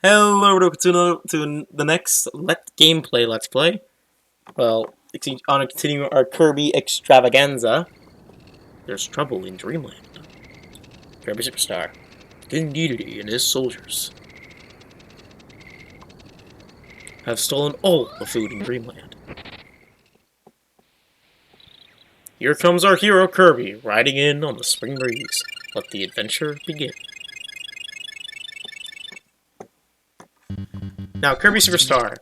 Hello, welcome to the next Let's Play. Well, on continuing our Kirby extravaganza. There's trouble in Dreamland. Kirby Superstar, King Dedede and his soldiers have stolen all the food in Dreamland. Here comes our hero Kirby, riding in on the spring breeze. Let the adventure begin. Now, Kirby Superstar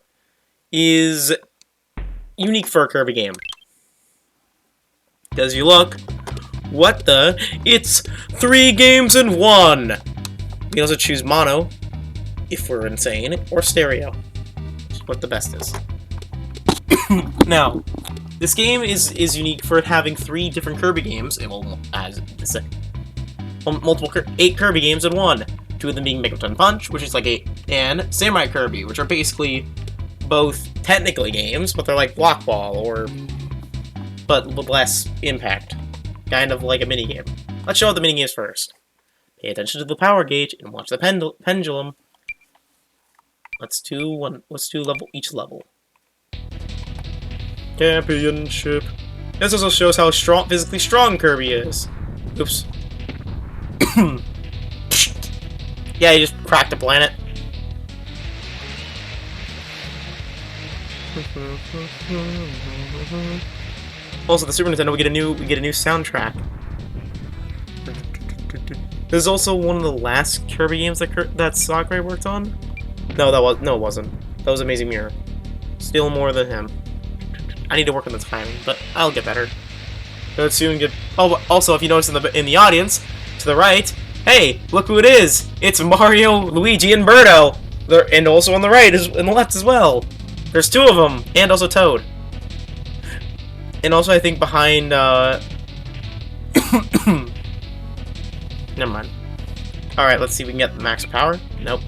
is unique for a Kirby game. As you look, what the? It's 3 games in 1! We can also choose mono, if we're insane, or stereo, which is what the best is. Now, this game is unique for it having 3 different Kirby games, as it's multiple 8 Kirby games in 1. 2 of them being Megaton Punch, which is like 8, and Samurai Kirby, which are basically both technically games, but they're like Block Ball, but with less impact. Kind of like a minigame. Let's show out the minigames first. Pay attention to the power gauge and watch the pendulum. Let's do each level. Championship. This also shows how physically strong Kirby is. Oops. Yeah, you just cracked a planet. Also, the Super Nintendo, we get a new soundtrack. This is also one of the last Kirby games that Sakurai worked on. No, it wasn't. That was Amazing Mirror. Still more than him. I need to work on the timing, but I'll get better. But soon get. Oh, also, if you notice in the audience to the right. Hey, look who it is! It's Mario, Luigi, and Birdo! And also on the right, and the left as well. There's 2 of them, and also Toad. And also, I think behind, never mind. Alright, let's see if we can get the max power. Nope.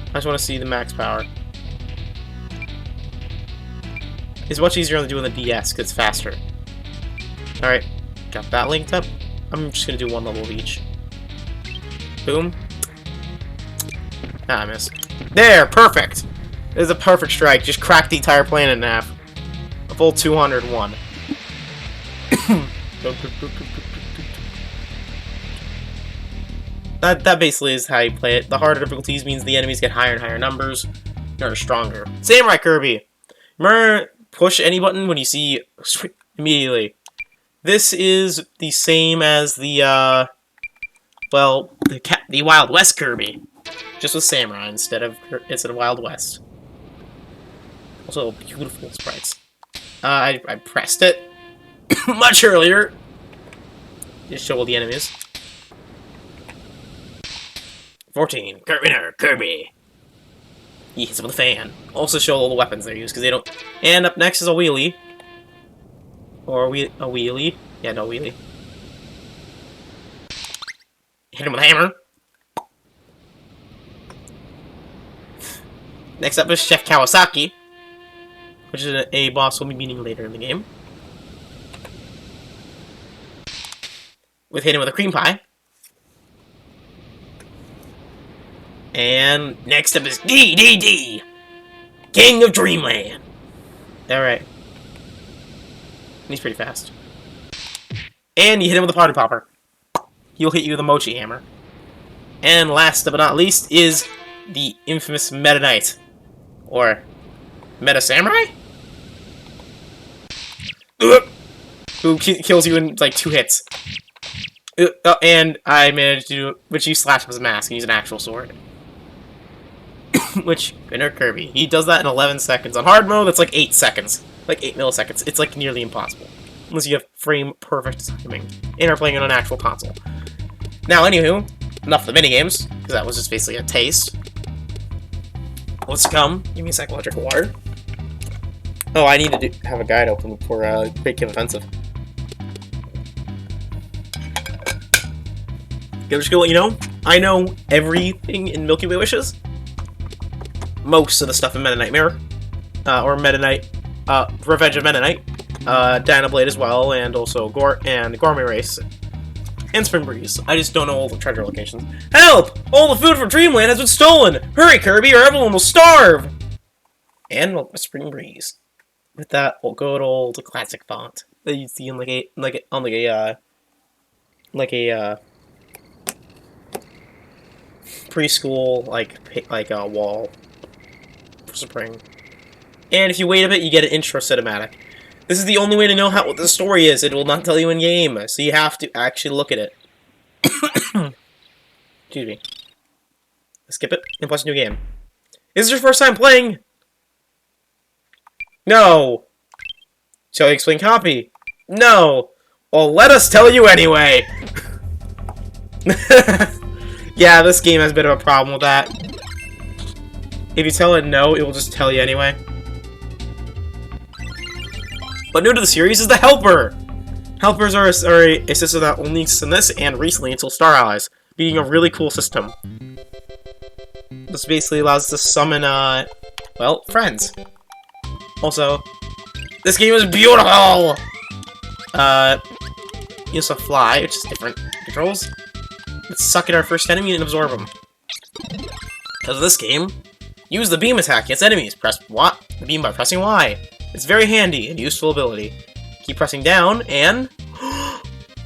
I just want to see the max power. It's much easier to do on the DS, because it's faster. Alright, got that linked up. I'm just going to do 1 level of each. Boom. Ah, I missed. There! Perfect! This is a perfect strike. Just crack the entire planet in half. A full 201. That basically is how you play it. The harder difficulties means the enemies get higher and higher numbers. They're stronger. Samurai Kirby! Remember, push any button when you see... immediately. This is the same as the, well, the Wild West Kirby, just with Samurai instead of Wild West. Also, beautiful sprites. I pressed it much earlier. Just show all the enemies. 14. Kirby. He hits it with a fan. Also show all the weapons they use because they don't. And up next is a wheelie. Or a wheelie. Yeah, no wheelie. Hit him with a hammer. Next up is Chef Kawasaki, which is a boss we'll be meeting later in the game. Hit him with a cream pie. And next up is Dedede, King of Dreamland. Alright. He's pretty fast. And you hit him with a party popper. He'll hit you with a mochi hammer. And last but not least is the infamous Meta Knight. Or Meta Samurai? Who kills you in like 2 hits. And I managed to do it, which you slash him with a mask and use an actual sword. Which, inner Kirby. He does that in 11 seconds. On hard mode, that's like 8 seconds. Like 8 milliseconds. It's like nearly impossible. Unless you have frame perfect timing. And are playing on an actual console. Now, anywho, enough of the minigames, because that was just basically a taste. What's to come? Give me a psychological water. Oh, I need to have a guide open for Great Game Offensive. I'm just gonna let you know, I know everything in Milky Way Wishes. Most of the stuff in Meta Knight Mirror. Or Meta Knight, Revenge of Meta Knight. Dynablade as well, and also Gourmet Race. And Spring Breeze. I just don't know all the treasure locations. Help! All the food from Dreamland has been stolen! Hurry, Kirby, or everyone will starve! And Spring Breeze. With that good old classic font that you see in like a preschool like a wall for spring. And if you wait a bit, you get an intro cinematic. This is the only way to know what the story is. It will not tell you in game, so you have to actually look at it. Excuse me. Skip it and press new game. Is this your first time playing? No. Shall I explain copy? No. Well, let us tell you anyway. Yeah, this game has a bit of a problem with that. If you tell it no, it will just tell you anyway. But new to the series is the Helper! Helpers are a system that only exists in this and recently until Star Allies, being a really cool system. This basically allows us to summon, well, friends. Also, this game is beautiful! You also fly, which is different controls. Let's suck at our first enemy and absorb them. Because of this game, use the beam attack against enemies. Press the beam by pressing Y. It's very handy and useful ability. Keep pressing down and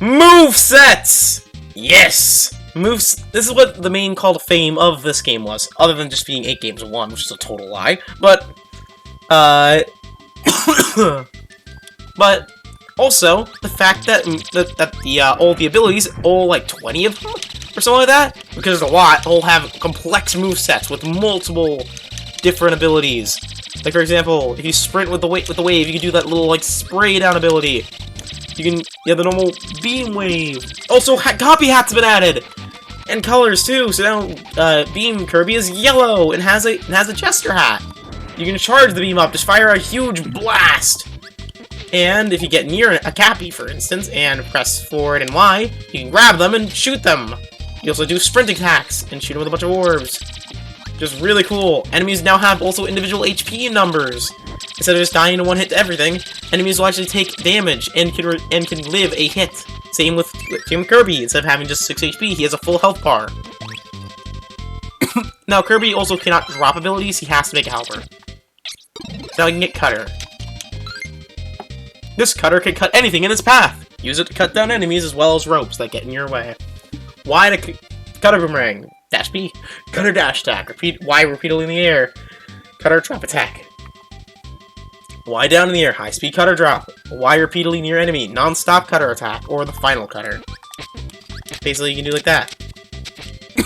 move sets. Yes, moves. This is what the main call to fame of this game was, other than just being 8 games in 1, which is a total lie. But but also the fact that all the abilities, all like 20 of them or something like that, because there's a lot, all have complex move sets with multiple different abilities. Like, for example, if you sprint with the wave, you can do that little, like, spray down ability. You have the normal beam wave. Also, copy hats have been added! And colors, too, so now, Beam Kirby is yellow and has a Jester hat. You can charge the beam up, just fire a huge blast! And if you get near a Cappy, for instance, and press forward and Y, you can grab them and shoot them! You also do sprint attacks and shoot them with a bunch of orbs. Just really cool. Enemies now have also individual HP numbers. Instead of just dying in one hit to everything, enemies will actually take damage and can live a hit. Same with Kirby. Instead of having just 6 HP, he has a full health bar. Now, Kirby also cannot drop abilities. He has to make a helper. So now he can get Cutter. This Cutter can cut anything in its path. Use it to cut down enemies as well as ropes that get in your way. Y to Cutter Boomerang. Dash B. Cutter dash attack. Y repeatedly in the air. Cutter drop attack. Y down in the air. High speed cutter drop. Y repeatedly near enemy. Non-stop cutter attack. Or the final cutter. Basically, you can do like that.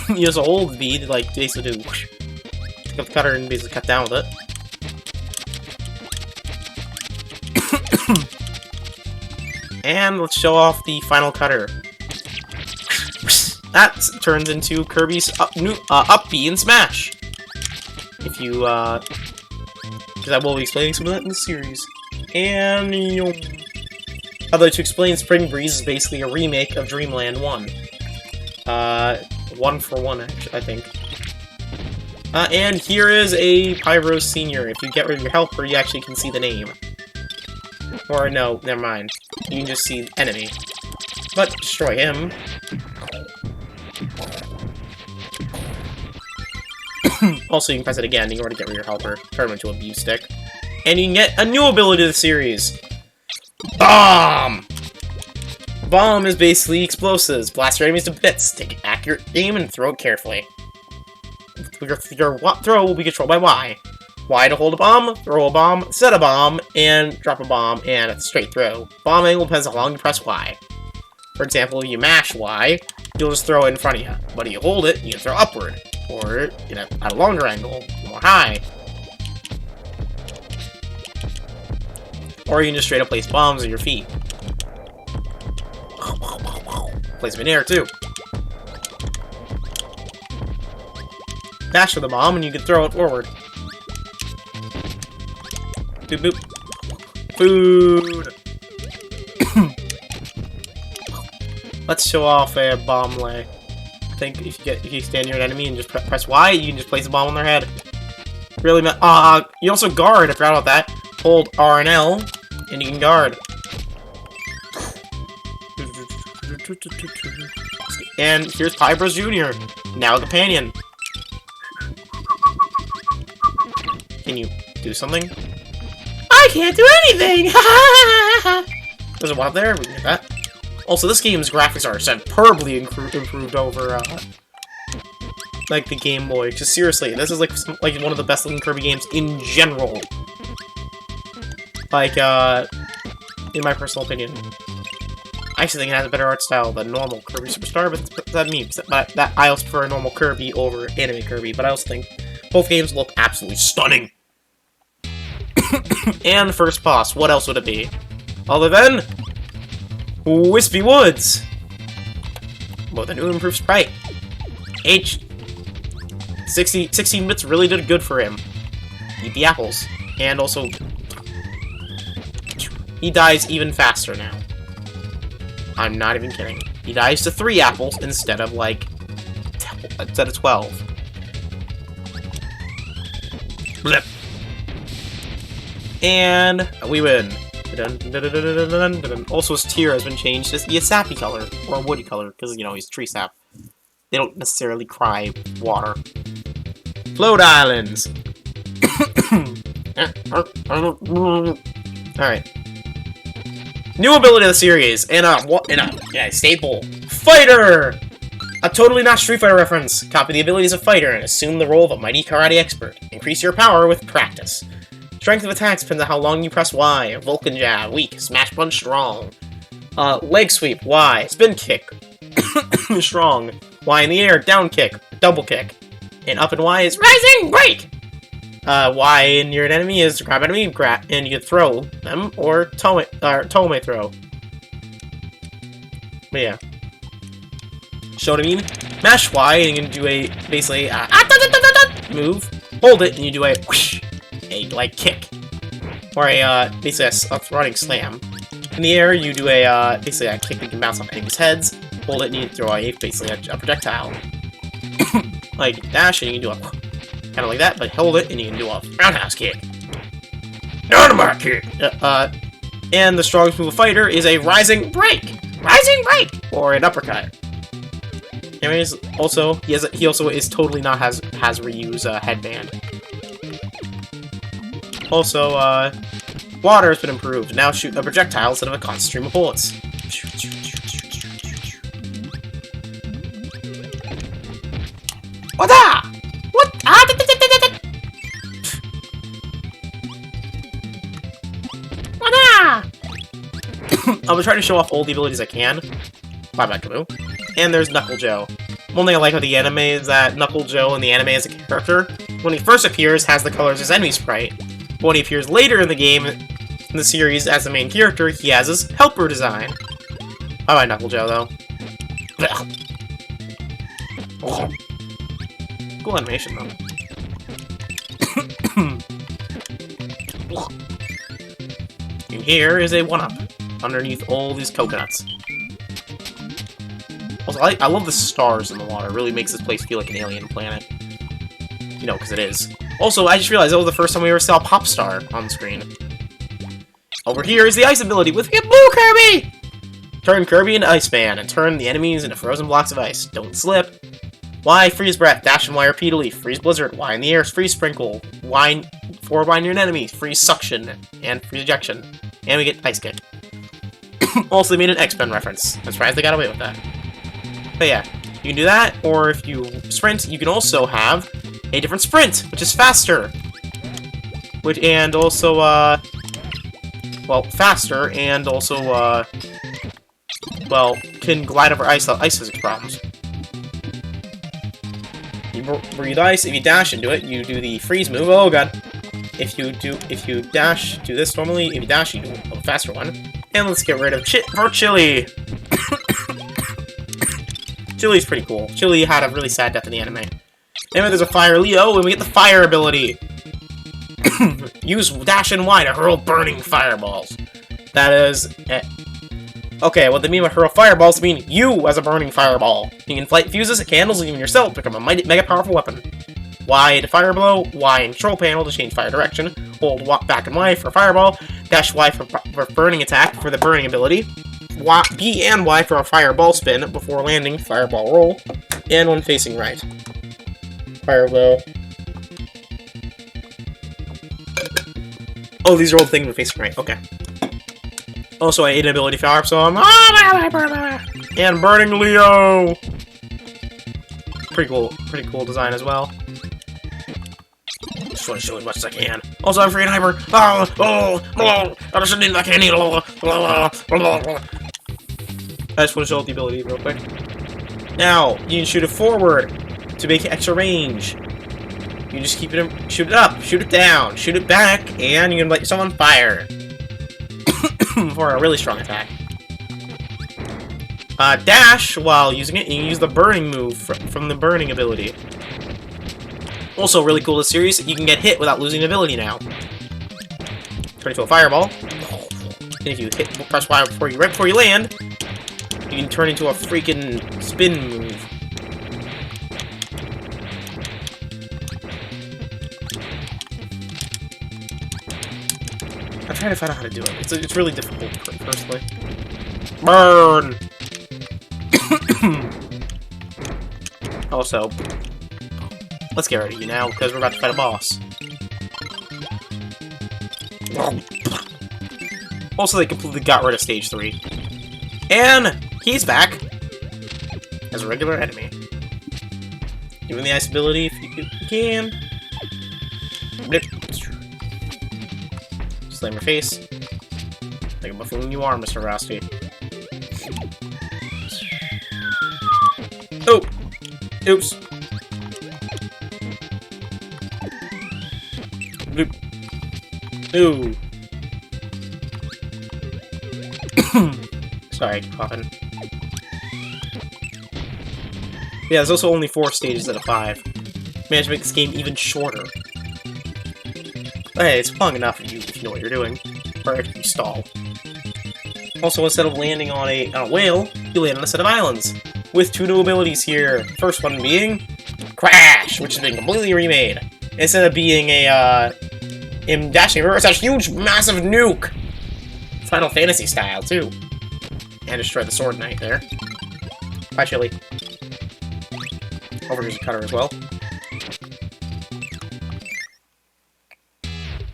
You just hold B to like basically do whoosh. Pick up the cutter and basically cut down with it. And let's show off the final cutter. That turns into Kirby's up B and Smash. If you, because I will be explaining some of that in the series. And, I'd like to explain Spring Breeze is basically a remake of Dreamland 1. 1 for 1, actually, I think. And here is a Pyro Senior. If you get rid of your helper, you actually can see the name. Or, no, never mind. You can just see enemy. But, destroy him. Also, you can press it again in order to get rid of your helper. Turn him into a beef stick. And you can get a new ability to the series. Bomb! Bomb is basically explosives. Blast your enemies to bits. Take accurate aim and throw it carefully. Your throw will be controlled by Y. Y to hold a bomb, throw a bomb, set a bomb, and drop a bomb, and a straight throw. Bomb angle depends on how long you press Y. For example, if you mash Y, you'll just throw it in front of you. But if you hold it, you can throw upward. Or, at a longer angle, more high. Or you can just straight up place bombs at your feet. Place them in air, too. Dash for the bomb, and you can throw it forward. Boop, boop. Food! Let's show off a bomb lay. I think if you stand near an enemy and just press Y, you can just place a bomb on their head. Really, you also guard. I forgot about that. Hold R and L, and you can guard. And here's Pybros Jr., now a companion. Can you do something? I can't do anything! There's a one up there, we can get that. Also, this game's graphics are superbly improved over, like, the Game Boy. Just seriously, this is, like one of the best looking Kirby games in general. Like, in my personal opinion. I actually think it has a better art style than normal Kirby Superstar, but that means that I also prefer normal Kirby over anime Kirby, but I also think both games look absolutely stunning. And first boss, what else would it be? Other than Wispy Woods! With a new improved sprite. 16 bits really did good for him. Eat the apples. And also, he dies even faster now. I'm not even kidding. He dies to 3 apples instead of, like, 12. Blip. And we win. Also, his tier has been changed to be a sappy color, or a woody color, because, you know, he's tree sap. They don't necessarily cry water. Float Islands! Alright. New ability of the series, and a staple. Fighter! A totally not Street Fighter reference. Copy the abilities of Fighter and assume the role of a mighty karate expert. Increase your power with practice. Strength of attacks depends on how long you press Y. Vulcan Jab, weak. Smash Punch, strong. Leg sweep, Y. Spin kick, strong. Y in the air, down kick, double kick. And up and Y is rising break! Y in your enemy is grab enemy, and you can throw them, or tome throw. But yeah. Show what I mean? Mash Y, and you can do a, basically, move, hold it, and you do a whoosh, like, kick. Or a, basically a running slam. In the air, you do a, basically a kick that can bounce off enemies' heads, hold it, and you throw a, basically a projectile. Like, dash, and you can do a, kind of like that, but hold it, and you can do a roundhouse kick. Dynamite kick! And the strongest move of Fighter is a rising break! Rising break! Or an uppercut. Anyways, also, he also is totally not has reuse headband. Also, water has been improved. Now shoot a projectile instead of a constant stream of bullets. What the? What? I'll be trying to show off all the abilities I can. Bye-bye, Camus. And there's Knuckle Joe. One thing I like about the anime is that Knuckle Joe in the anime as a character, when he first appears, has the colors as enemy sprite. But when he appears later in the game, in the series, as the main character, he has his helper design. Bye-bye, Knuckle Joe, though. Cool animation, though. And here is a 1-up, underneath all these coconuts. Also, I love the stars in the water. It really makes this place feel like an alien planet. You know, because it is. Also, I just realized that was the first time we ever saw Popstar on the screen. Over here is the ice ability with Blue Kirby! Turn Kirby into Iceman, and turn the enemies into frozen blocks of ice. Don't slip. Y, freeze breath. Dash and Y repeatedly. Freeze blizzard. Y in the air. Freeze sprinkle. Y, forward Y near an enemy. Freeze suction. And freeze ejection. And we get ice kick. Also, they made an X-Men reference. I'm surprised they got away with that. But yeah, you can do that, or if you sprint, you can also have a different sprint, which is faster. And also, well, faster, and also, well, can glide over ice physics problems. You breathe ice, if you dash into it, you do the freeze move, oh god. If you dash, do this normally, if you dash, you do a faster one. And let's get rid of Chili! Chili's pretty cool. Chili had a really sad death in the anime. Anyway, there's a Fire Leo, and we get the Fire ability. Use dash and Y to hurl burning fireballs. That is... Okay, what they mean by hurl fireballs mean you as a burning fireball. You can fight fuses, candles, and even yourself become a mega powerful weapon. Y to fire blow, Y in control panel to change fire direction, hold back and Y for fireball, dash Y for burning attack for the burning ability, B and Y for a fireball spin before landing, fireball roll, and one facing right. Fireball. Oh, these are all things with facing right. Okay. Also, I ate an ability power, so I'm and Burning Leo. Pretty cool design as well. Just want to show as much as I can. Also, I'm freaking hyper. I just need that candy. I just want to show the ability real quick. Now, you can shoot it forward to make extra range. You just keep it, shoot it up, shoot it down, shoot it back, and you can light yourself on fire. For a really strong attack. Dash while using it, and you can use the burning move from the burning ability. Also, really cool this series, you can get hit without losing ability now. Turn into a fireball. And if you press Y right before you land, you can turn into a freaking spin move. I'm trying to find out how to do it. It's really difficult, personally. Burn! Also, let's get ready now, because we're about to fight a boss. Also, they completely got rid of Stage 3. And he's back as a regular enemy. Give him the ice ability if you can. Slam your face. Like a buffoon you are, Mr. Rusty. Oh! Oops. Bloop. Ooh. Sorry, I keep coughing. Yeah, there's also only 4 stages out of 5. Managed to make this game even shorter. But hey, it's long enough if you know what you're doing. Or if you stall. Also, instead of landing on a whale, you land on a set of islands. With 2 new abilities here. First one being Crash, which has been completely remade. Instead of being in dashing river, it's a huge, massive nuke! Final Fantasy style, too. And destroy the Sword Knight there. Bye, Chili. Over here's a cutter as well.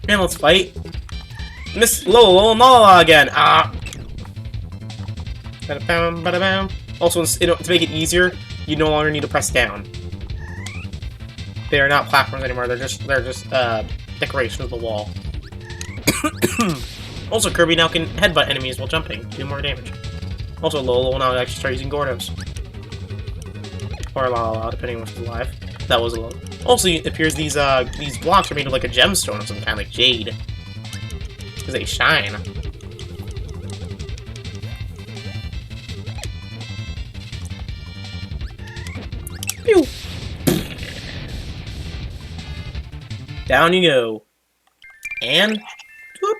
And let's fight Miss Lola again. Ah. Ba-da-bam, ba-da-bam. Also, to make it easier, you no longer need to press down. They are not platforms anymore. They're just decoration of the wall. Also, Kirby now can headbutt enemies while jumping, do more damage. Also, Lola will now actually start using Gordos. Or La La, depending on which is alive. That was a Lola. Also, it appears these blocks are made of like a gemstone of some kind, like jade. Because they shine. Pew! Down you go. And... whoop!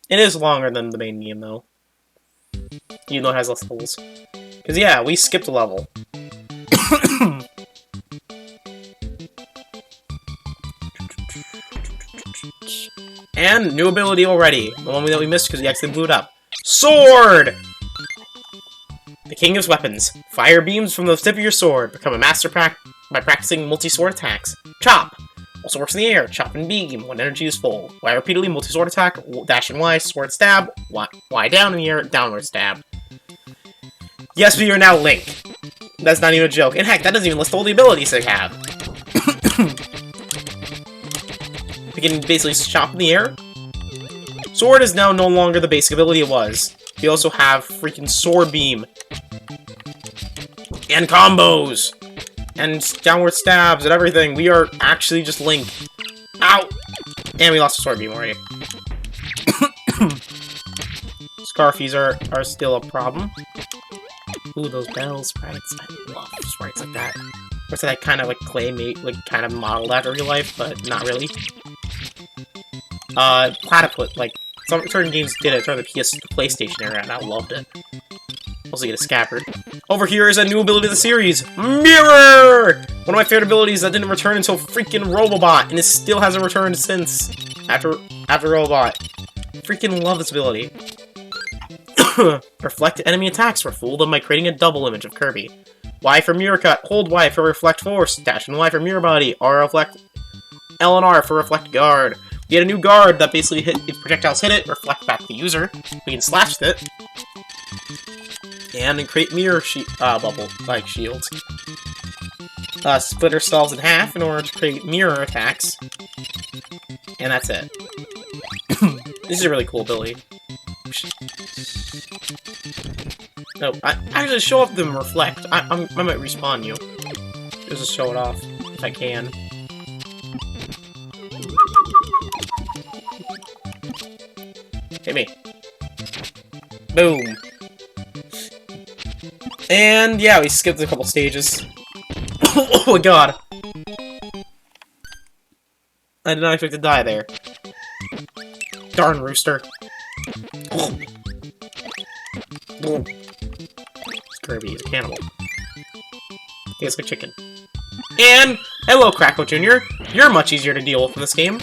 It is longer than the main game, though. Even though it has less levels. Because, yeah, we skipped a level. And, new ability already. The one that we missed because we accidentally blew it up. Sword! The king of weapons. Fire beams from the tip of your sword. Become a master by practicing multi-sword attacks. Chop! Also works in the air. Chop and beam when energy is full. Y repeatedly, multi-sword attack. Dash and Y, sword stab. Y down in the air, downward stab. Yes, we are now Link. That's not even a joke. And heck, that doesn't even list all the abilities they have. We can basically chop in the air. Sword is now no longer the basic ability it was. We also have freaking sword beam. And combos! And downward stabs and everything. We are actually just Link. Ow! And we lost the sword beam already. Scarfies are still a problem. Ooh, those bell sprites. I love sprites like that. Or so that kind of like claymate, like kind of modeled after real life, but not really. Platypus, like certain games did it during the PlayStation era, and I loved it. Also get a scabbard. Over here is a new ability of the series, Mirror! One of my favorite abilities that didn't return until freaking Robobot, and it still hasn't returned since. After Robobot. Freaking love this ability. Reflect enemy attacks. Refool them by creating a double image of Kirby. Y for Mirror Cut. Hold Y for Reflect Force. Dash and Y for Mirror Body. R Reflect. L and R for Reflect Guard. We get a new guard that basically if projectiles hit it, reflect back the user. We can slash it. And then create mirror bubble like shields. Split ourselves in half in order to create mirror attacks. And that's it. This is a really cool ability. No, I actually show off the reflect. I might respawn you. Just to show it off, if I can. Hit me. Boom. And yeah, we skipped a couple stages. Oh my god. I did not expect to die there. Darn rooster. Kirby is a cannibal. He tastes like chicken. And hello, Crackle Jr. You're much easier to deal with in this game.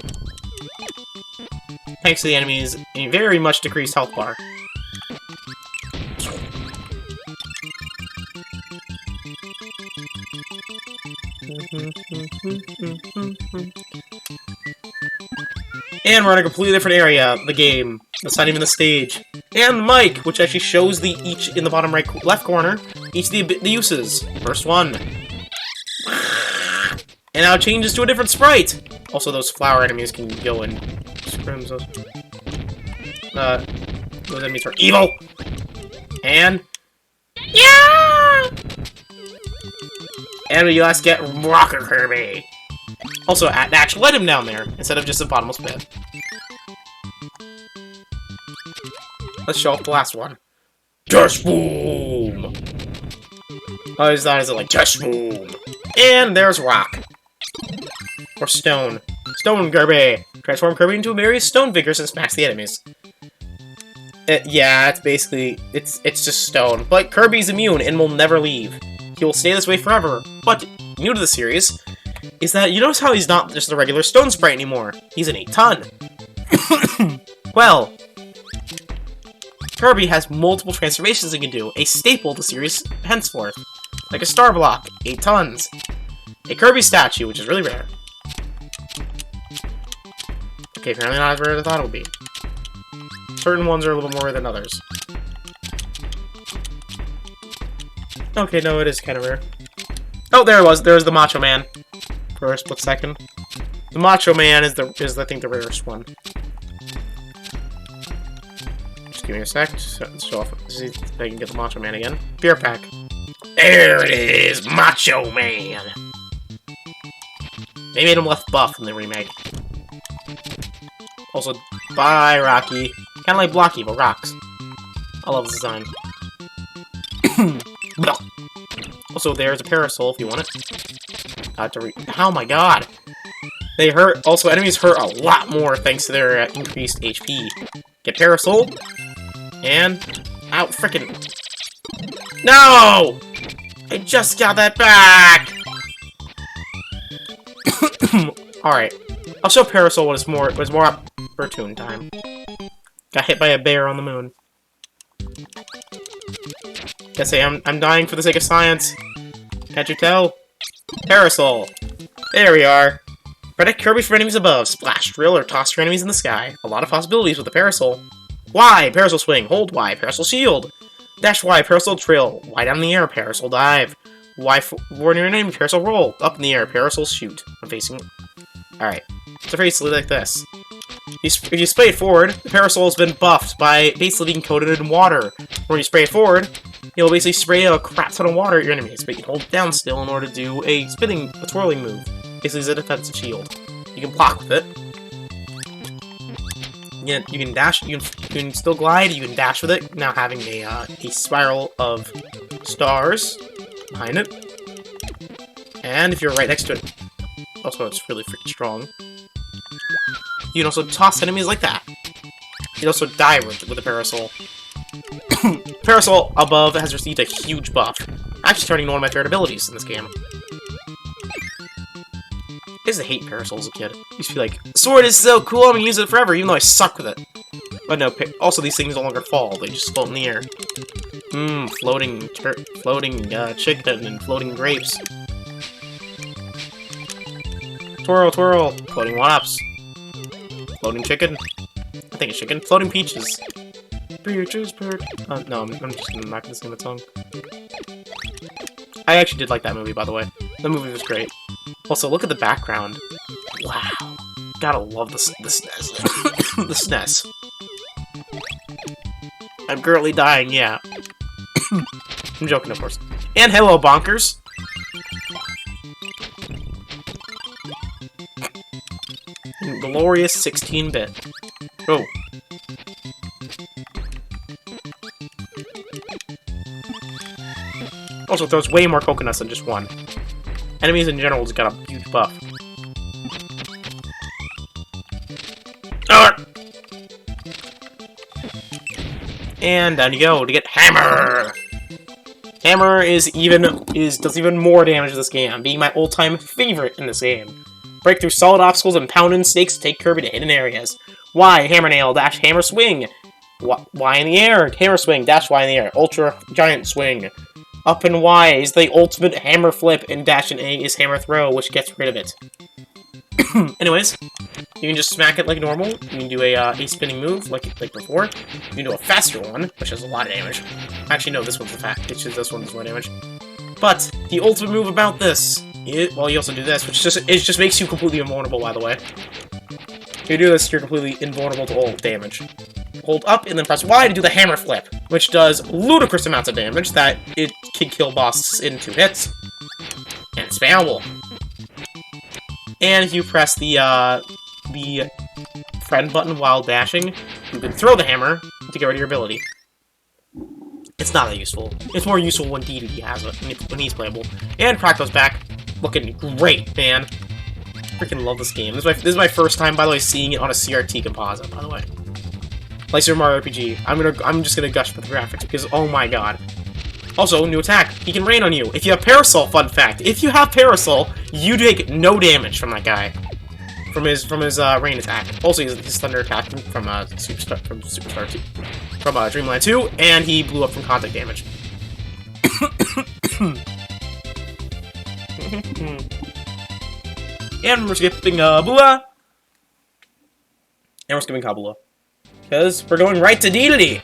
Thanks to the enemy's a very much decreased health bar. And we're in a completely different area of the game. That's not even the stage. And the mic, which actually shows the each in the bottom right left corner, each of the uses. First one. And now it changes to a different sprite. Also, those flower enemies can go and scrims those. Those enemies are evil. And yeah. And we last get Rocker Kirby. Also, an actual item down there, instead of just a bottomless pit. Let's show off the last one. Test Boom! Oh, I thought it like Test Boom. And there's Rock. Or Stone. Stone Kirby! Transform Kirby into various stone figures and smash the enemies. Yeah, it's basically, it's just stone. But Kirby's immune and will never leave. He will stay this way forever. But, new to the series, is that you notice how he's not just a regular stone sprite anymore. He's an 8-ton. Well, Kirby has multiple transformations he can do, a staple of the series henceforth. Like a star block, 8 tons. A Kirby statue, which is really rare. Okay, apparently not as rare as I thought it would be. Certain ones are a little more rare than others. Okay, no, it is kind of rare. Oh, there it was. There's the Macho Man. For a split second. The Macho Man is I think the rarest one. Just give me a sec. Let's show off. See if I can get the Macho Man again. Beer pack. There it is, Macho Man. They made him less buff in the remake. Also, bye, Rocky. Kind of like Blocky, but rocks. I love the design. Also, there's a parasol if you want it. Oh my god! They hurt. Also, enemies hurt a lot more thanks to their increased HP. Get parasol. And. Ow, frickin'. No! I just got that back! Alright. I'll show parasol when it's more opportune time. Got hit by a bear on the moon. Gotta say, I'm dying for the sake of science. Can't you tell? Parasol. There we are. Protect Kirby from enemies above. Splash, drill, or toss your enemies in the sky. A lot of possibilities with the parasol. Y, parasol swing. Hold Y, parasol shield. Dash Y, parasol trail. Y down in the air, parasol dive. Y for near your enemy, parasol roll. Up in the air, parasol shoot. I'm facing. Alright. So basically like this. If you spray it forward, the parasol has been buffed by basically being coated in water. When you spray it forward, you'll basically spray a crap ton of water at your enemies, but you can hold it down still in order to do a twirling move. Basically, it's a defensive shield. You can block with it. You can dash. You can still glide. You can dash with it. Now having a spiral of stars behind it, and if you're right next to it, also it's really freaking strong. You can also toss enemies like that. You can also dive with the parasol. Parasol above has received a huge buff, actually turning into one of my favorite abilities in this game. I used to hate parasols as a kid. I used to be like, sword is so cool, I'm gonna use it forever, even though I suck with it. But no, also these things no longer fall, they just float in the air. Floating chicken and floating grapes. Twirl, twirl. Floating one-ups. Floating chicken. I think it's chicken. Floating peaches. Peaches, bird. No, I'm just not gonna sing the song. I actually did like that movie, by the way. The movie was great. Also, look at the background. Wow. Gotta love the SNES. The SNES. I'm currently dying, yeah. I'm joking, of course. And hello, bonkers. Glorious 16-bit. Oh. Also throws way more coconuts than just one. Enemies in general just got a huge buff. And down you go to get Hammer! Hammer does even more damage in this game, being my old-time favorite in this game. Break through solid obstacles and pound in snakes to take Kirby to hidden areas. Y, hammer nail, dash, hammer swing. Y in the air, hammer swing, dash Y in the air. Ultra giant swing. Up and Y is the ultimate hammer flip, and dash and A is hammer throw, which gets rid of it. Anyways, you can just smack it like normal. You can do a spinning move like before. You can do a faster one, which has a lot of damage. Actually, no, this one's this one does more damage. But the ultimate move about this, well, you also do this, which just makes you completely invulnerable. By the way, if you do this, you're completely invulnerable to all damage. Hold up and then press Y to do the hammer flip, which does ludicrous amounts of damage that it can kill bosses in 2 hits, and it's spammable. And if you press the friend button while dashing, you can throw the hammer to get rid of your ability. It's not that useful. It's more useful when DDD has it, when he's playable. And Prakto's back, looking great, man. Freaking love this game. This is my first time, by the way, seeing it on a CRT composite, by the way. Like Super Mario RPG. I'm just gonna gush with the graphics because, oh my god. Also, new attack. He can rain on you. If you have Parasol, fun fact. If you have Parasol, you take no damage from that guy. From his rain attack. Also, his thunder attack from Dreamland 2, and he blew up from contact damage. And we're skipping Bula. And we're skipping Kabula. Because we're going right to Dedede.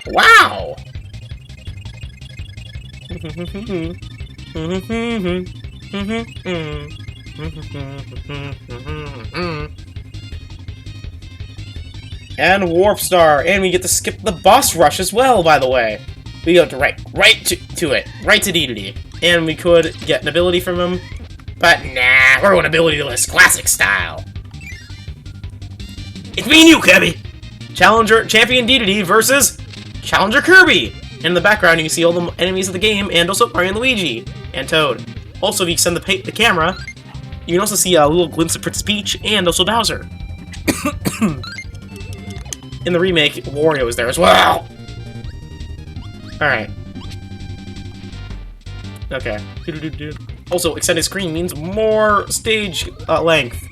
Wow! And Warp Star, and we get to skip the boss rush as well, by the way. We go right to it, right to Dedede. And we could get an ability from him, but nah, we're going ability-less, classic style. It's me and you, Kirby! Champion Dedede versus Challenger Kirby! And in the background, you can see all the enemies of the game, and also Mario and Luigi, and Toad. Also, if you extend the camera, you can also see a little glimpse of Princess Peach, and also Bowser. In the remake, Wario is there as well! Alright. Okay. Also, extended screen means more stage length.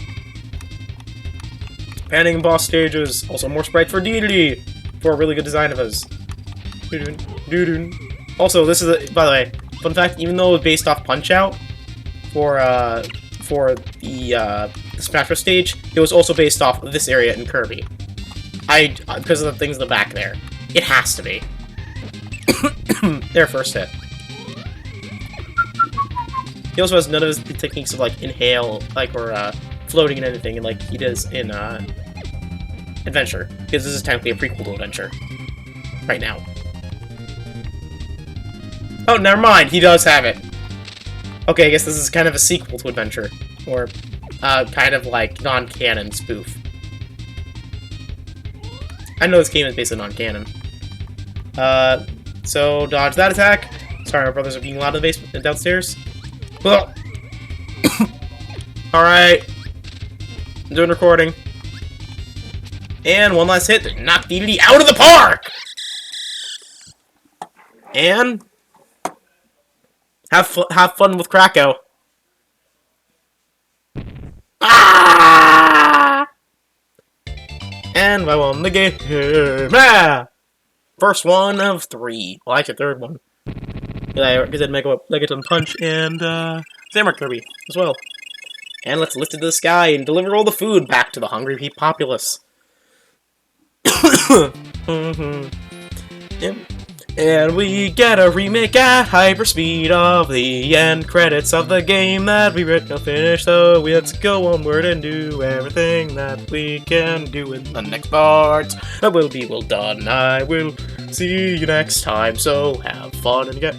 Panning boss stages. Also, more sprite for Dedede, for a really good design of us. Also, this is by the way, fun fact. Even though it was based off Punch-Out for the Smash Bros. Stage, it was also based off this area in Kirby. Because of the things in the back there. It has to be. Their first hit. He also has none of his techniques of like inhale, or floating and anything, like he does in Adventure, because this is technically a prequel to Adventure. Right now. Oh, never mind. He does have it. Okay, I guess this is kind of a sequel to Adventure, or kind of like non-canon spoof. I know this game is basically non-canon. So dodge that attack. Sorry, my brothers are being loud in the basement downstairs. Alright. I'm doing recording. And one last hit to knock Dedede out of the park! And have fun with Krakow. And I won the game! Ah! First one of 3. Well, actually, third one. Because I'd make a Megaton Punch and, Samurai Kirby as well. And let's lift it to the sky and deliver all the food back to the hungry populace. Yep. And we get a remake at hyperspeed of the end credits of the game that we written and finished. So let's go onward and do everything that we can do in the next part. That will be well done. I will see you next time. So have fun and get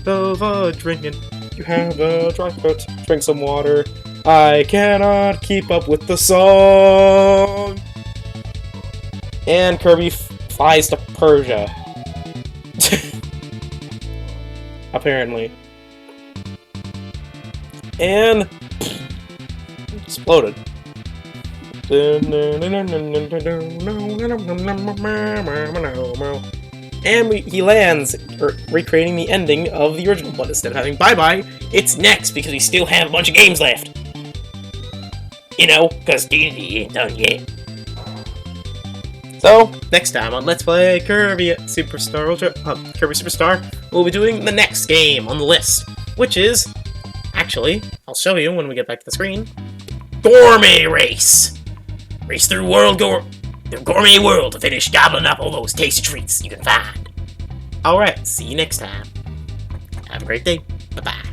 over drinking. You have a dry throat. Drink some water. I cannot keep up with the song. And Kirby flies to Persia. Apparently. And exploded. And he lands, recreating the ending of the original one. Instead of having bye-bye, it's next, because we still have a bunch of games left. You know, because D&D ain't done yet. So, next time on Let's Play Kirby Superstar Kirby Superstar, we'll be doing the next game on the list, which is, actually, I'll show you when we get back to the screen, Gourmet Race! Race through the gourmet world to finish gobbling up all those tasty treats you can find. Alright, see you next time. Have a great day. Bye-bye.